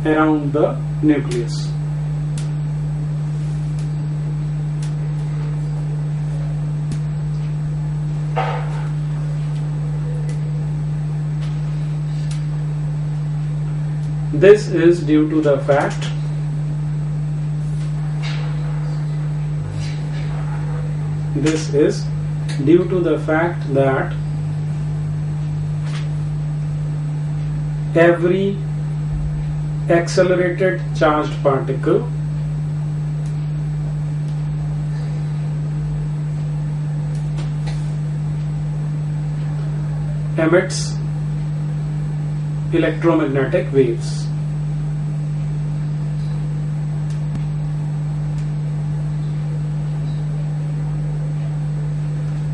around the nucleus. This is due to the fact that every accelerated charged particle emits electromagnetic waves.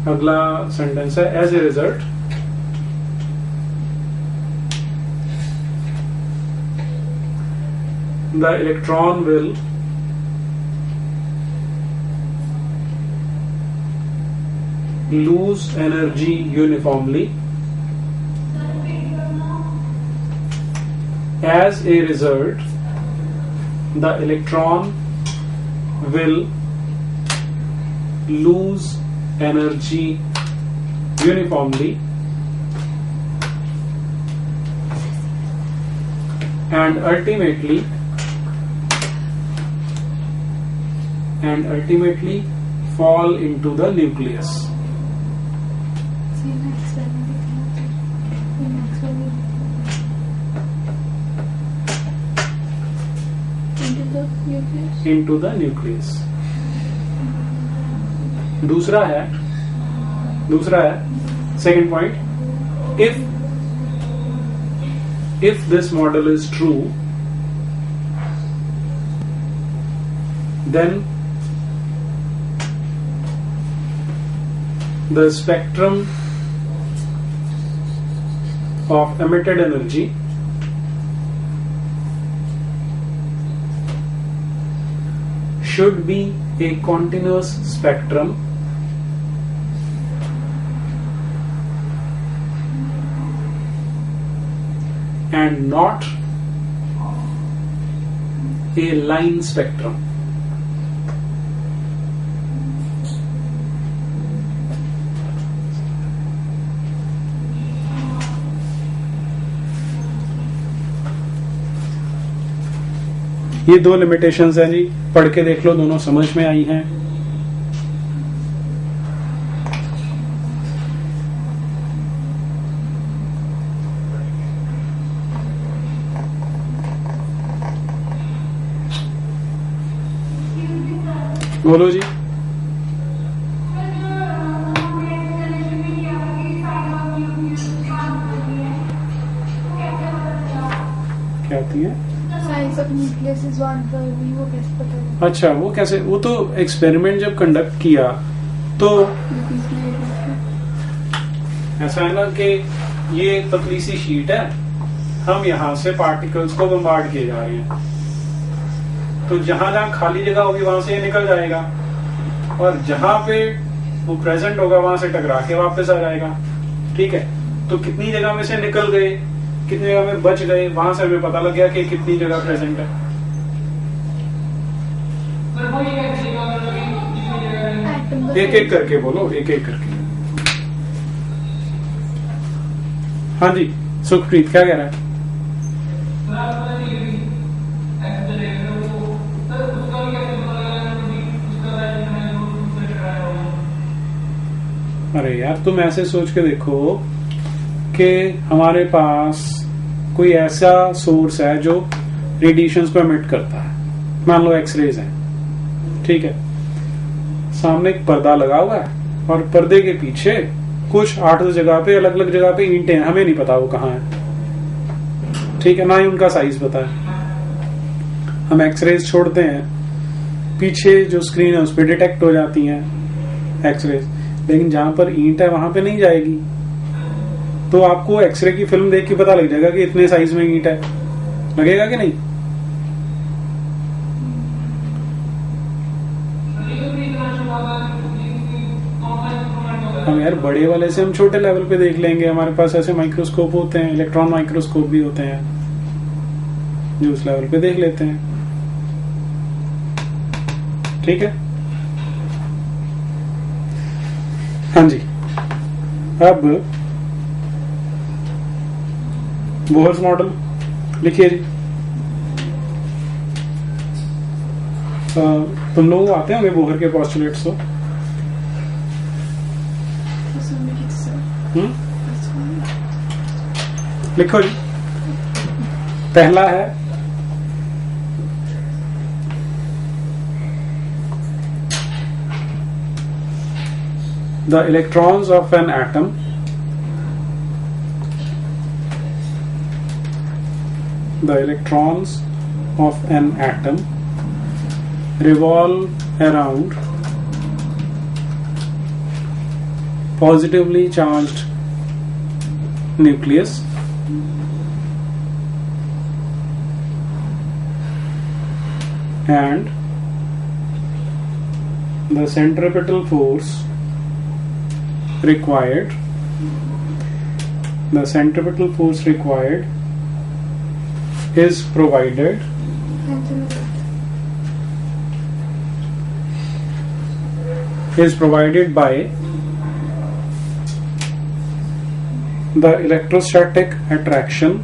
अगला sentence है as a result the electron will lose energy uniformly. As a result, the electron will lose energy uniformly and ultimately fall into the nucleus. Into the nucleus. दूसरा है second point, if this model is true, then the spectrum of emitted energy should be a continuous spectrum and not a line spectrum. ये दो limitations हैं जी, पढ़ के देख लो, दोनों समझ में आई हैं। बोलो जी। क्या आती है? अच्छा, वो कैसे? वो तो एक्सपेरिमेंट जब कंडक्ट किया तो ऐसा है ना कि ये पतली सी शीट है, हम यहाँ से पार्टिकल्स को बम्बार्ड किए जा रहे हैं, तो जहां जहां खाली जगह होगी वहां से ये निकल जाएगा और जहां पे वो प्रेजेंट होगा वहां से टकरा के वापस आ जाएगा। ठीक है, तो कितनी जगह में से निकल गए, कितनी जगह में बच गए, वहां से हमें पता लग गया कि कितनी जगह प्रेजेंट है। एक एक करके बोलो, एक एक करके। हाँ जी सुखप्रीत, क्या कह रहा है? अरे यार, तुम ऐसे सोच के देखो कि हमारे पास कोई ऐसा सोर्स है जो रेडिएशंस को एमिट करता है, मान लो एक्सरेज है। ठीक है, सामने एक पर्दा लगा हुआ है और पर्दे के पीछे कुछ 8 जगह पे, अलग अलग जगह पे ईंटें हैं, हमें नहीं पता वो कहाँ है। ठीक है, ना ही उनका साइज पता है। हम एक्सरेज छोड़ते हैं, पीछे जो स्क्रीन है उस पर डिटेक्ट हो जाती हैं एक्सरेज, लेकिन जहां पर ईंट है वहां पे नहीं जाएगी। तो आपको एक्सरे की फिल्म देख के पता लग जाएगा कि इतने साइज में ईंट है, लगेगा कि नहीं? हम यार बड़े वाले से हम छोटे लेवल पे देख लेंगे, हमारे पास ऐसे माइक्रोस्कोप होते हैं, इलेक्ट्रॉन माइक्रोस्कोप भी होते हैं। जो उस लेवल पे देख लेते हैं। ठीक है, हाँ जी। अब बोहर्स मॉडल लिखिए जी। तुम लोग आते होंगे बोहर के पोस्टुलेट्स तो। लिखो जी। पहला है the electrons of an atom revolve around positively charged nucleus and the centripetal force required is provided by the electrostatic attraction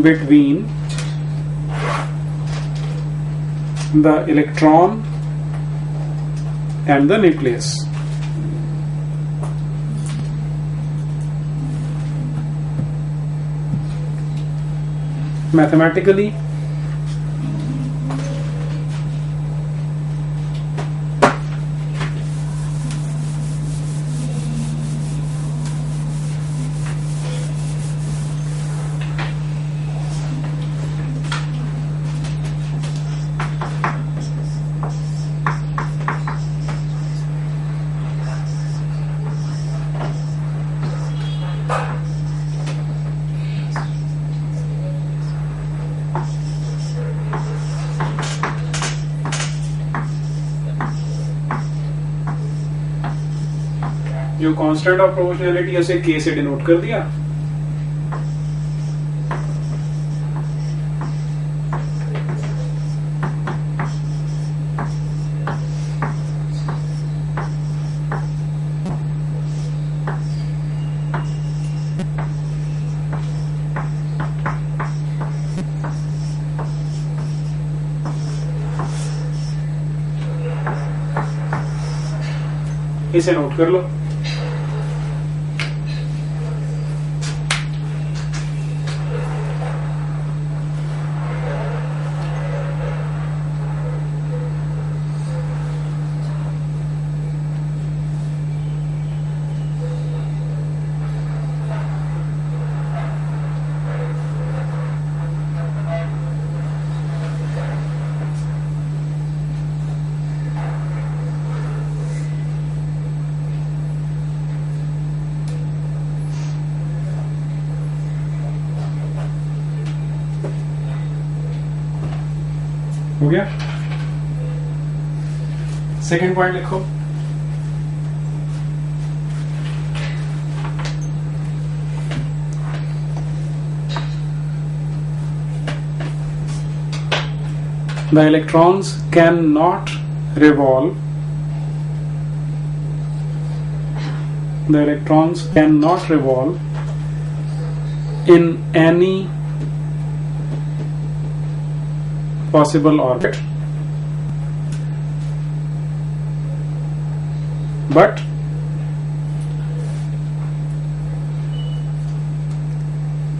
between the electron and the nucleus. Mathematically, जो कांस्टेंट ऑफ प्रोपोर्शनैलिटी है उसे के से denote कर दिया। इसे note कर लो। हो गया। सेकंड पॉइंट लिखो। The electrons cannot revolve. The electrons cannot revolve in any possible orbit, but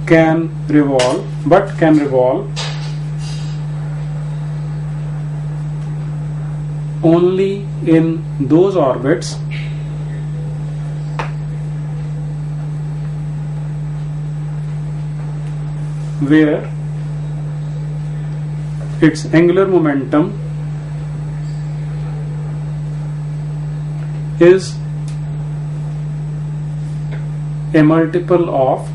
can revolve only in those orbits where its angular momentum is a multiple of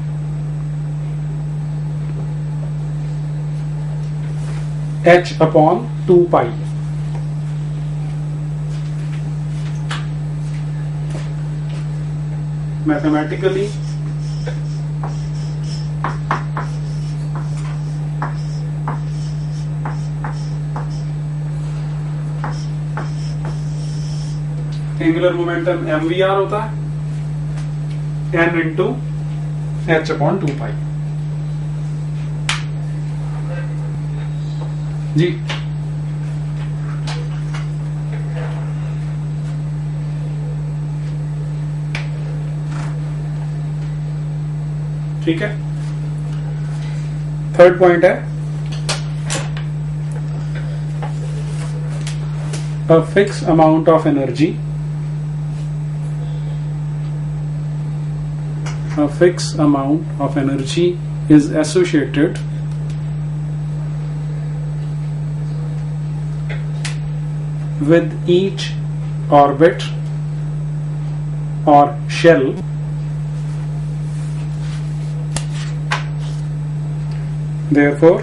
h upon 2 pi. Mathematically angular momentum mvr होता है n into h/2π। जी ठीक है। Third point है a fixed amount of energy, a fixed amount of energy is associated with each orbit or shell therefore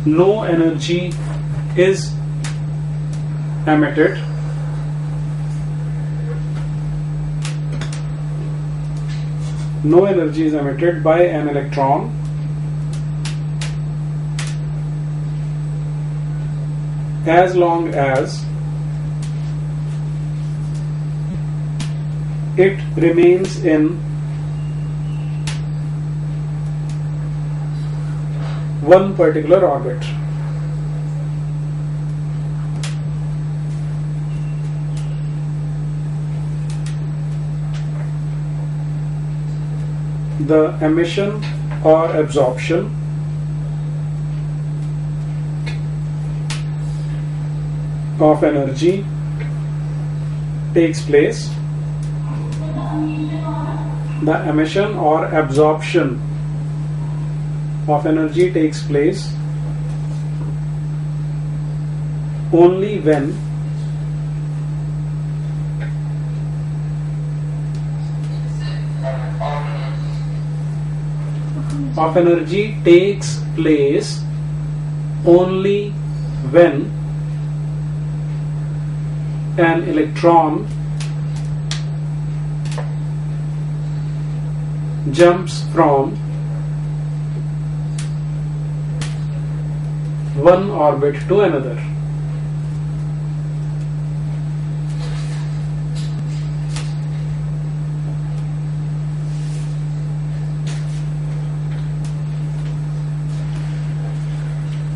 no energy is emitted by an electron as long as it remains in one particular orbit. The emission or absorption of energy takes place. The emission or absorption of energy takes place only when an electron jumps from one orbit to another.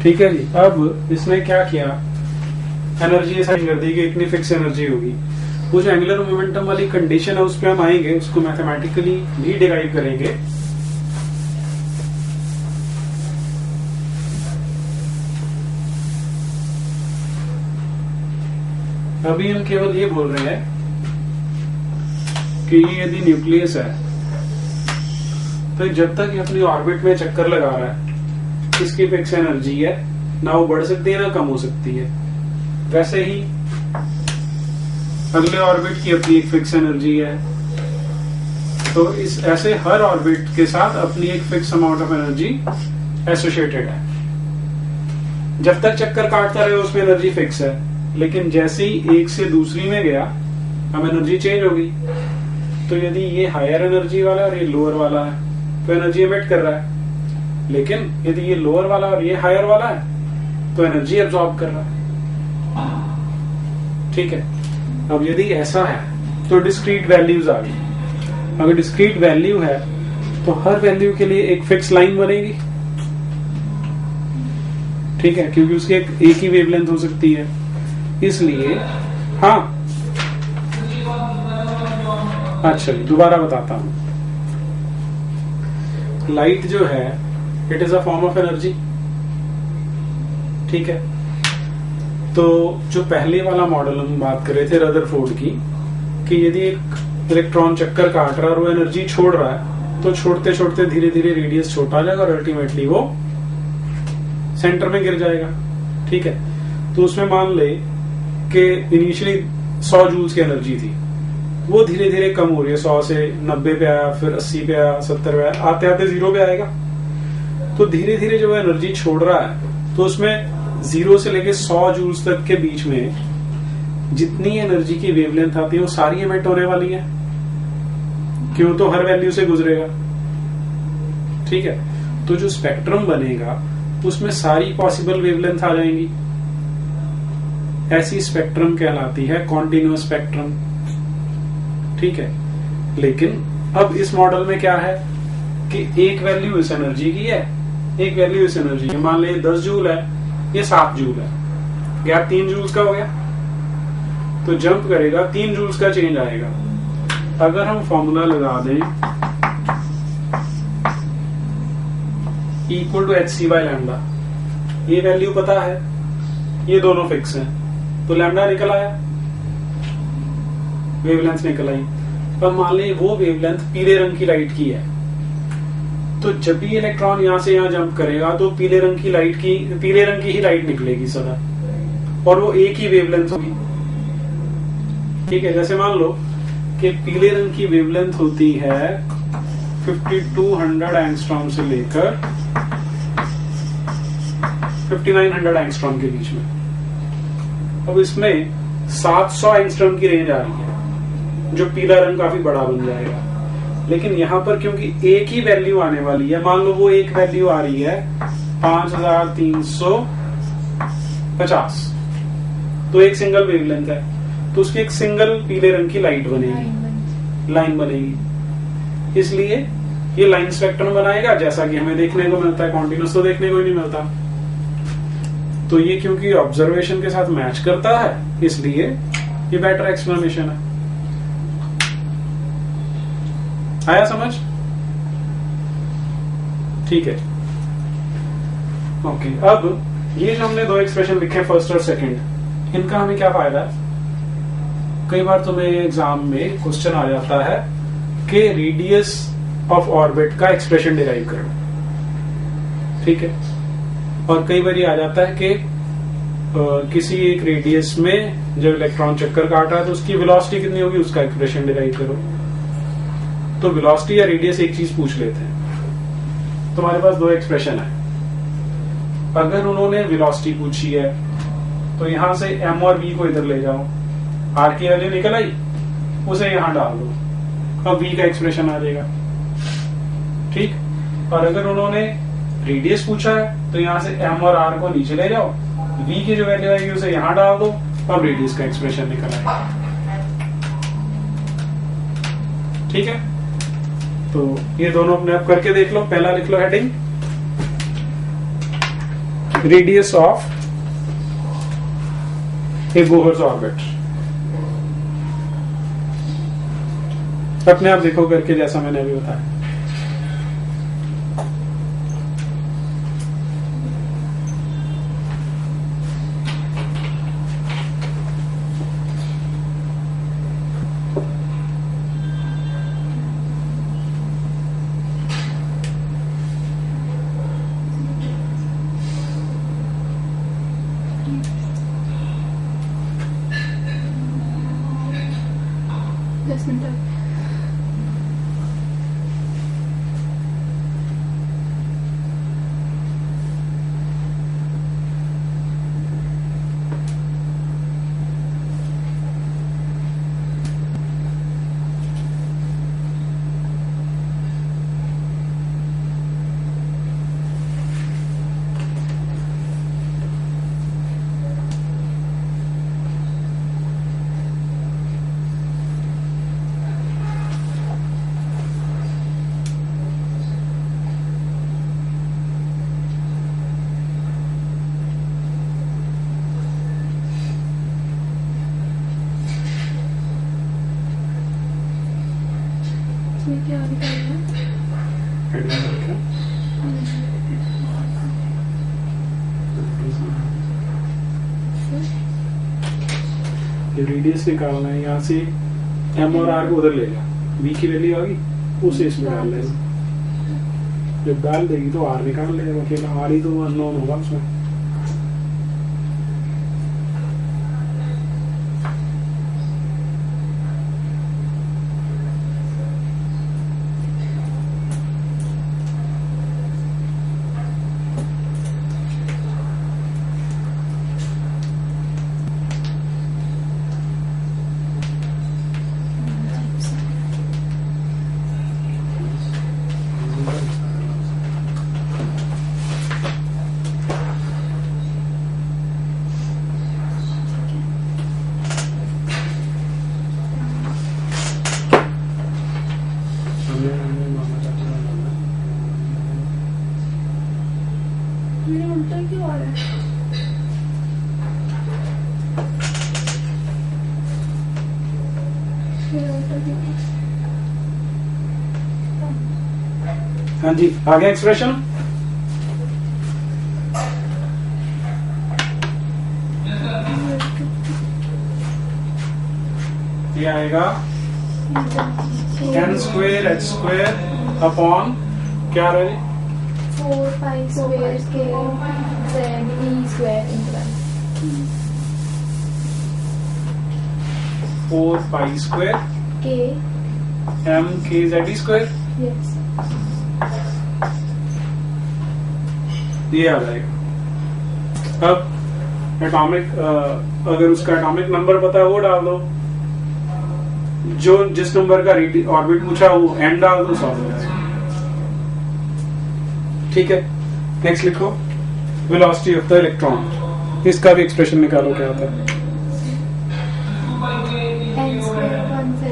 ठीक है जी। अब इसने क्या किया, energy assign कर दी कि इतनी fix energy होगी। वो जो एंगुलर मोमेंटम वाली कंडीशन है उस पर हम आएंगे, उसको मैथमेटिकली भी डिराइव करेंगे। अभी हम केवल ये बोल रहे हैं कि यदि न्यूक्लियस है तो जब तक ये अपनी ऑर्बिट में चक्कर लगा रहा है इसकी फिक्स एनर्जी है, ना वो बढ़ सकती है ना कम हो सकती है। वैसे ही अगले ऑर्बिट की अपनी एक फिक्स एनर्जी है, तो इस ऐसे हर ऑर्बिट के साथ अपनी एक fix amount of energy associated है। जब तक चक्कर काटता रहे उसमें एनर्जी फिक्स है, लेकिन जैसे ही एक से दूसरी में गया अब एनर्जी चेंज होगी। तो यदि ये हायर एनर्जी वाला और ये लोअर वाला है तो एनर्जी एमिट कर रहा है, लेकिन यदि ये लोअर वाला और ये हायर वाला है तो एनर्जी एब्जॉर्ब कर रहा है। ठीक है। अब यदि ऐसा है तो डिस्क्रीट वैल्यूज आ गई। अगर डिस्क्रीट वैल्यू है तो हर वैल्यू के लिए एक फिक्स लाइन बनेगी। ठीक है, क्योंकि उसकी एक ही वेवलेंथ हो सकती है, इसलिए हाँ। अच्छा दोबारा बताता हूं। लाइट जो है it is a form of energy. ठीक है, तो जो पहले वाला मॉडल हम बात कर रहे थे रदरफोर्ड की, कि यदि एक इलेक्ट्रॉन चक्कर काट रहा है और वो एनर्जी छोड़ रहा है तो छोड़ते छोड़ते धीरे धीरे रेडियस छोटा जाएगा और अल्टीमेटली वो सेंटर में गिर जाएगा। ठीक है, तो उसमें मान ले कि इनिशियली 100 जूल्स की एनर्जी थी, वो धीरे धीरे कम हो रही है, 100 से 90 पे आया, फिर 80 पे आया, 70 पे आया, आते आते 0 पे आएगा। तो धीरे धीरे जो एनर्जी छोड़ रहा है तो उसमें 0 से लेके 100 जूल्स तक के बीच में जितनी एनर्जी की वेवलेंथ आती है वो सारी एमिट होने वाली है, क्यों? तो हर वैल्यू से गुजरेगा, ठीक है। तो जो स्पेक्ट्रम बनेगा उसमें सारी पॉसिबल वेवलेंथ आ जाएंगी, ऐसी स्पेक्ट्रम कहलाती है कॉन्टिन्यूअस स्पेक्ट्रम, ठीक है। लेकिन अब इस मॉडल में क्या है कि एक वैल्यू इस एनर्जी की है, एक वैल्यू इस एनर्जी की, मान लीजिए 10 जूल है, ये 7 जूल है, गैप 3 जूल्स का हो गया, तो जंप करेगा 3 जूल्स का चेंज आएगा। अगर हम फॉर्मूला लगा दें equal to H C by lambda, ये वैल्यू पता है, ये दोनों फिक्स हैं, तो लैम्डा निकल आया, वेवलेंथ निकल आई। पर मान ली वो वेवलेंथ पीले रंग की लाइट की है, तो जब भी इलेक्ट्रॉन यहां से यहां जंप करेगा तो पीले रंग की ही लाइट निकलेगी सदा, और वो एक ही वेवलेंथ होगी, ठीक है। जैसे मान लो कि पीले रंग की वेवलेंथ होती है 5200 एंगस्ट्रॉम से लेकर 5900 एंगस्ट्रॉम के बीच में। अब इसमें 700 एंगस्ट्रॉम की रेंज आ रही है, जो पीला रंग काफी बड़ा बन जाएगा। लेकिन यहां पर क्योंकि एक ही वैल्यू आने वाली है, मान लो वो एक वैल्यू आ रही है 5350, तो एक सिंगल वेवलेंथ है, तो उसकी एक सिंगल पीले रंग की लाइट बनेगी, लाइन बनेगी। इसलिए ये लाइन स्पेक्ट्रम बनाएगा, जैसा कि हमें देखने को मिलता है, कॉन्टिन्यूस तो देखने को ही नहीं मिलता। तो ये क्योंकि ऑब्जर्वेशन के साथ मैच करता है, इसलिए ये बेटर एक्सप्लेनेशन है। आया समझ? ठीक है, ओके। अब ये जो हमने दो एक्सप्रेशन लिखे फर्स्ट और सेकंड, इनका हमें क्या फायदा है? कई बार तुम्हें एग्जाम में क्वेश्चन आ जाता है कि रेडियस ऑफ ऑर्बिट का एक्सप्रेशन डिराइव करो, ठीक है। और कई बार ये आ जाता है कि किसी एक रेडियस में जब इलेक्ट्रॉन चक्कर काट रहा है तो उसकी वेलोसिटी कितनी होगी, उसका एक्सप्रेशन डिराइव करो। तो वेलोसिटी या रेडियस एक चीज पूछ लेते हैं। तुम्हारे पास दो एक्सप्रेशन है, अगर उन्होंने वेलोसिटी पूछी है तो यहां से m और v को इधर ले जाओ, r की वैल्यू निकल आई, उसे यहां डाल दो, अब v का एक्सप्रेशन आ जाएगा, ठीक। और अगर उन्होंने रेडियस पूछा है तो यहां से m और r को नीचे ले जाओ, v की जो वैल्यू आएगी उसे यहां डाल दो, अब रेडियस का एक्सप्रेशन निकल आएगा, ठीक है। तो ये दोनों अपने आप करके देख लो। पहला लिख लो heading, radius of a Bohr's orbit. अपने आप देखो करके, जैसा मैंने अभी बताया। क्या रेडियस निकालना है, यहाँ से m और r को उधर ले जा, v की वैल्यू आ गई, उसे इसमें डाल लेगा, जब डाल देगी तो r निकाल लेगा, अकेला r ही तो अननोन होगा उसमें। मेरा उल्टा क्यों आ रहा है? मेरा उल्टा क्यों आ रहा है? हाँ जी, आ गया एक्सप्रेशन। ये आएगा n square h square upon क्या रहे 4 pi square k z e square into 4 पाई square k. m k z square, Yes. ये आ जाएगा। अब एटॉमिक, अगर उसका एटॉमिक नंबर पता है वो डाल दो, जो जिस नंबर का ऑर्बिट पूछा वो n डाल दो, सॉल्व हो जाएगा। ठीक है, नेक्स्ट लिखो वेलोसिटी ऑफ द इलेक्ट्रॉन। इसका भी एक्सप्रेशन निकालो क्या होता है। n square 1 z.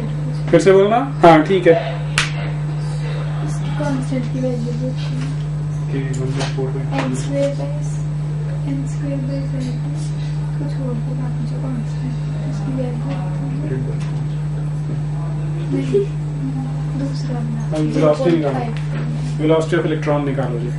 फिर से बोलना। हाँ ठीक है, इसकी कांस्टेंट की वैल्यू पूछी है। n square by z को छोड़ के बाकी जो कांस्टेंट उसकी वैल्यू नहीं, दूसरा वेलोसिटी ऑफ इलेक्ट्रॉन निकालो जी।